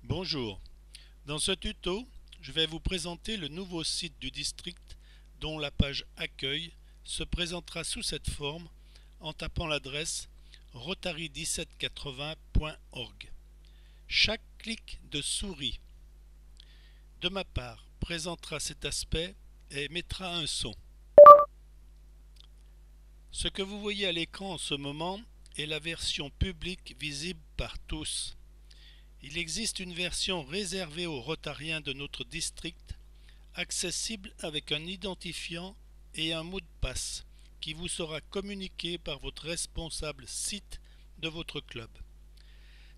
Bonjour, dans ce tuto, je vais vous présenter le nouveau site du district dont la page Accueil se présentera sous cette forme en tapant l'adresse rotary1780.org. Chaque clic de souris de ma part présentera cet aspect et émettra un son. Ce que vous voyez à l'écran en ce moment est la version publique visible par tous. Il existe une version réservée aux rotariens de notre district, accessible avec un identifiant et un mot de passe qui vous sera communiqué par votre responsable site de votre club.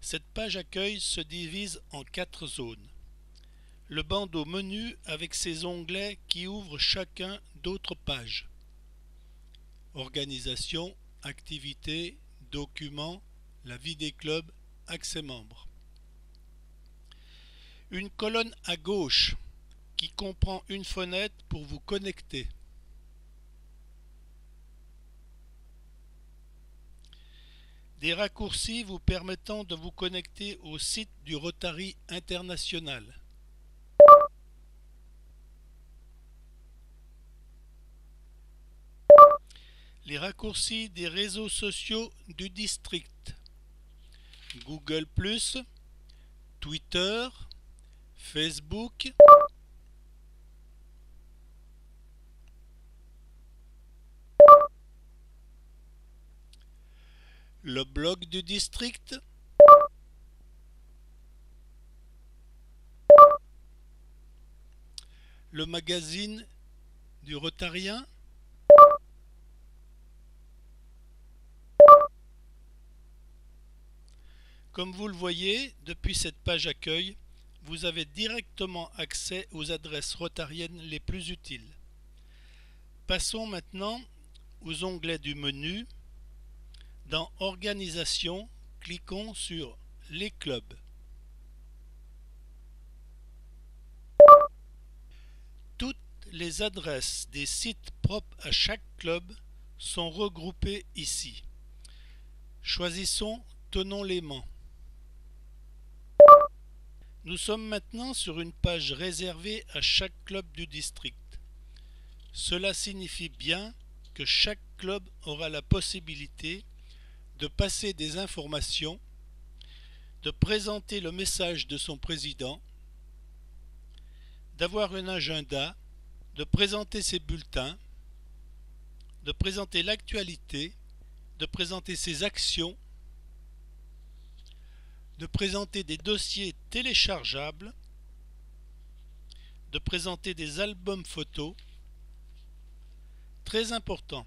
Cette page accueil se divise en 4 zones. Le bandeau menu avec ses onglets qui ouvrent chacun d'autres pages. Organisation, activités, documents, la vie des clubs, accès membres. Une colonne à gauche qui comprend une fenêtre pour vous connecter. Des raccourcis vous permettant de vous connecter au site du Rotary International. Les raccourcis des réseaux sociaux du district. Google+, Twitter, Facebook, le blog du district, le magazine du Rotarien, Comme vous le voyez, depuis cette page accueil, vous avez directement accès aux adresses rotariennes les plus utiles. Passons maintenant aux onglets du menu. Dans Organisation, cliquons sur les clubs. Toutes les adresses des sites propres à chaque club sont regroupées ici. Choisissons Tenons l'aimant. Nous sommes maintenant sur une page réservée à chaque club du district. Cela signifie bien que chaque club aura la possibilité de passer des informations, de présenter le message de son président, d'avoir un agenda, de présenter ses bulletins, de présenter l'actualité, de présenter ses actions, de présenter des dossiers téléchargeables, de présenter des albums photos. Très important,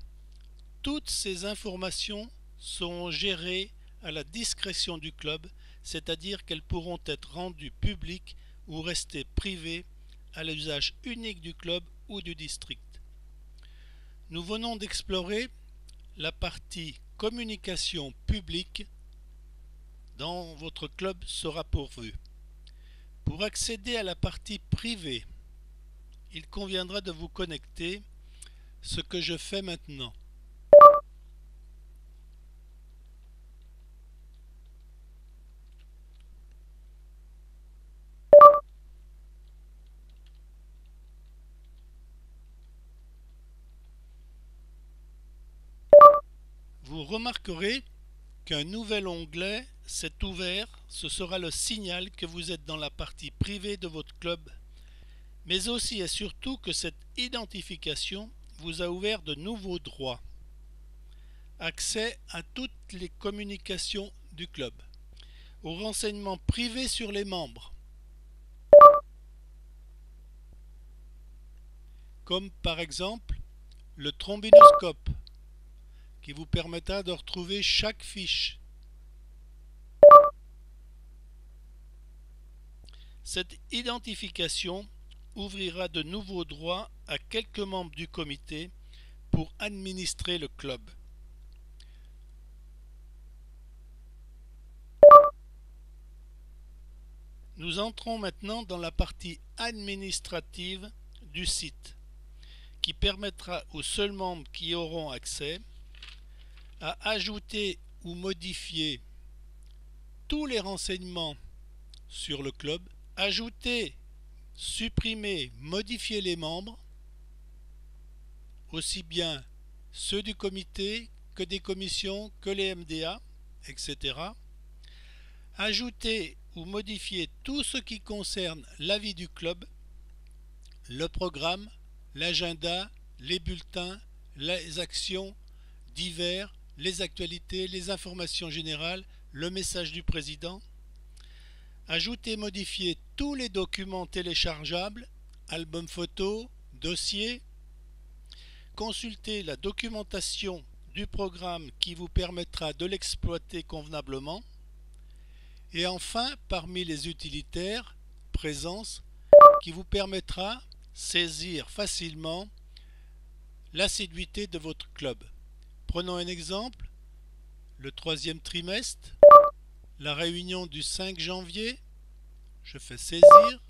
toutes ces informations sont gérées à la discrétion du club, c'est-à-dire qu'elles pourront être rendues publiques ou rester privées à l'usage unique du club ou du district. Nous venons d'explorer la partie communication publique dont votre club sera pourvu. Pour accéder à la partie privée, il conviendra de vous connecter, ce que je fais maintenant. Vous remarquerez qu'un nouvel onglet s'est ouvert, ce sera le signal que vous êtes dans la partie privée de votre club, mais aussi et surtout que cette identification vous a ouvert de nouveaux droits. Accès à toutes les communications du club, aux renseignements privés sur les membres, comme par exemple le trombinoscope, qui vous permettra de retrouver chaque fiche. Cette identification ouvrira de nouveaux droits à quelques membres du comité pour administrer le club. Nous entrons maintenant dans la partie administrative du site, qui permettra aux seuls membres qui y auront accès à ajouter ou modifier tous les renseignements sur le club, ajouter, supprimer, modifier les membres, aussi bien ceux du comité que des commissions, que les MDA, etc. Ajouter ou modifier tout ce qui concerne la vie du club, le programme, l'agenda, les bulletins, les actions divers, les actualités, les informations générales, le message du président. Ajouter et modifier tous les documents téléchargeables, albums photos, dossiers. Consulter la documentation du programme qui vous permettra de l'exploiter convenablement. Et enfin, parmi les utilitaires, présence, qui vous permettra saisir facilement l'assiduité de votre club. Prenons un exemple, le troisième trimestre, la réunion du 5 janvier, je fais saisir,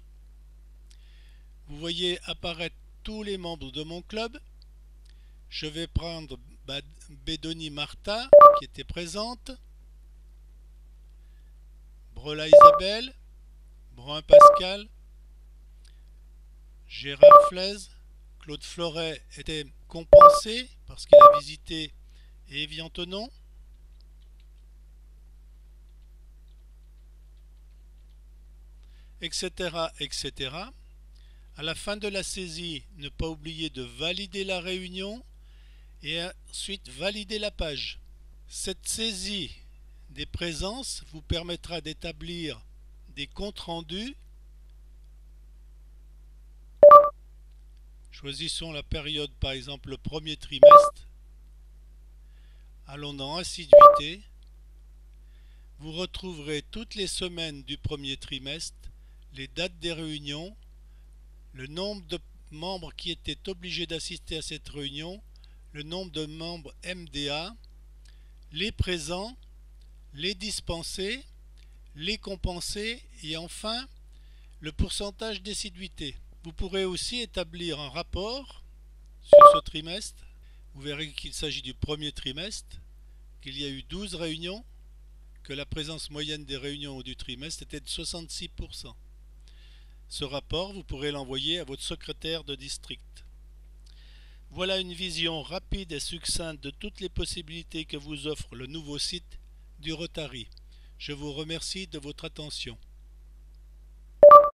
vous voyez apparaître tous les membres de mon club, je vais prendre Bédoni Martha qui était présente, Brela Isabelle, Brun Pascal, Gérard Flaise, Claude Floret était compensé parce qu'il a visité Évian-Thonon, etc., etc. À la fin de la saisie, ne pas oublier de valider la réunion et ensuite valider la page. Cette saisie des présences vous permettra d'établir des comptes rendus. Choisissons la période, par exemple le premier trimestre. Allons dans assiduité. Vous retrouverez toutes les semaines du premier trimestre, les dates des réunions, le nombre de membres qui étaient obligés d'assister à cette réunion, le nombre de membres MDA, les présents, les dispensés, les compensés et enfin le pourcentage d'assiduité. Vous pourrez aussi établir un rapport sur ce trimestre. Vous verrez qu'il s'agit du premier trimestre, qu'il y a eu 12 réunions, que la présence moyenne des réunions du trimestre était de 66%. Ce rapport, vous pourrez l'envoyer à votre secrétaire de district. Voilà une vision rapide et succincte de toutes les possibilités que vous offre le nouveau site du Rotary. Je vous remercie de votre attention.